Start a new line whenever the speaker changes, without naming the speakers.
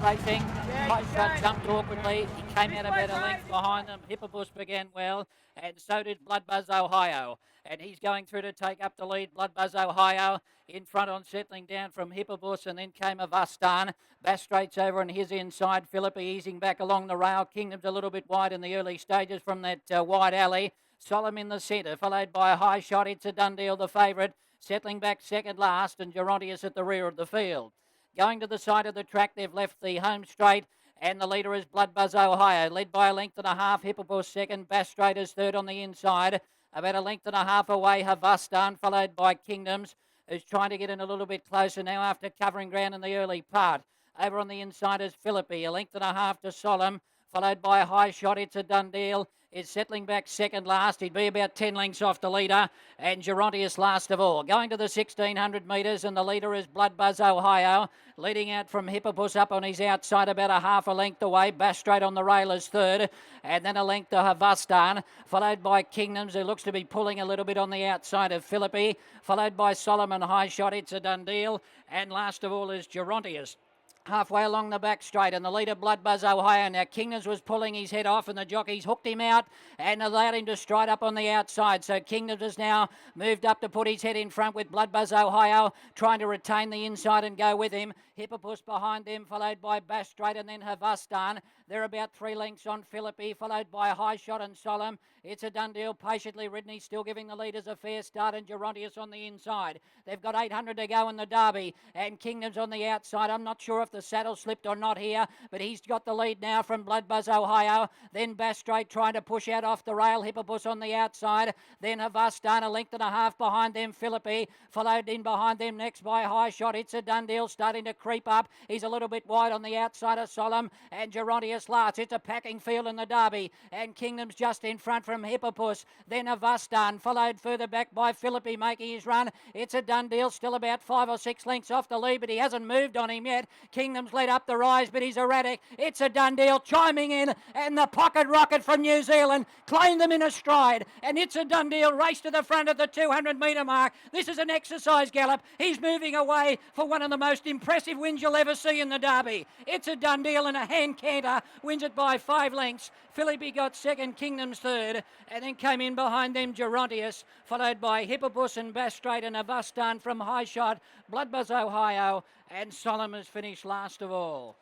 racing. High Shot jumped awkwardly. He came out about a length behind them. Hippobus began well, and so did Blood Buzz Ohio. And he's going through to take up the lead. Blood Buzz Ohio in front on settling down from Hippobus, and then came Avastan. Bass Straight's over on his inside. Philippi easing back along the rail. Kingdom's a little bit wide in the early stages from that wide alley. Solemn in the centre, followed by a High Shot. Itsadundeel, the favourite, settling back second last, and Gerontius at the rear of the field. Going to the side of the track, they've left the home straight, and the leader is Blood Buzz Ohio, led by a length and a half. Hippobus second, Bass Straight is third on the inside. About a length and a half away, Havastan, followed by Kingdoms, who's trying to get in a little bit closer now after covering ground in the early part. Over on the inside is Philippi, a length and a half to Solemn, followed by a High Shot. Itsadundeel is settling back second last. He'd be about 10 lengths off the leader, and Gerontius last of all. Going to the 1600 metres, and the leader is Blood Buzz Ohio, leading out from Hippopus up on his outside about a half a length away. Bass Straight on the rail is third, and then a length to Havastan, followed by Kingdoms, who looks to be pulling a little bit on the outside of Philippi, followed by Solomon. High Shot. Itsadundeel, and last of all is Gerontius. Halfway along the back straight, and the leader Blood Buzz Ohio. Now Kingdoms was pulling his head off, and the jockeys hooked him out and allowed him to stride up on the outside. So Kingdoms has now moved up to put his head in front with Blood Buzz Ohio trying to retain the inside and go with him. Hippopus behind them, followed by Bass Straight and then Havastan. They're about 3 lengths on Philippi, followed by High Shot and Solemn. Itsadundeel patiently ridden. He's still giving the leaders a fair start, and Gerontius on the inside. They've got 800 to go in the derby, and Kingdom's on the outside. I'm not sure if the saddle slipped or not here, but he's got the lead now from Blood Buzz Ohio. Then Bass Straight trying to push out off the rail. Hippopus on the outside. Then Havastan, a length and a half behind them. Philippi followed in behind them next by High Shot. Itsadundeel starting to creep up. He's a little bit wide on the outside of Solemn, and Gerontius last. It's a packing field in the derby, and Kingdom's just in front from Hippopus. Then Avastan, followed further back by Philippi making his run. Itsadundeel still about 5 or 6 lengths off the lead, but he hasn't moved on him yet. Kingdom's led up the rise, but he's erratic. Itsadundeel chiming in, and the pocket rocket from New Zealand claimed them in a stride, and Itsadundeel raced to the front at the 200 metre mark. This is an exercise gallop. He's moving away for one of the most impressive wins you'll ever see in the derby. Itsadundeel in a hand canter wins it by 5 lengths. Philippi got second, Kingdom's third, and then came in behind them Gerontius, followed by Hippopus and Bass Straight and Avastan from High Shot, Blood Buzz Ohio, and Solomon finished last of all.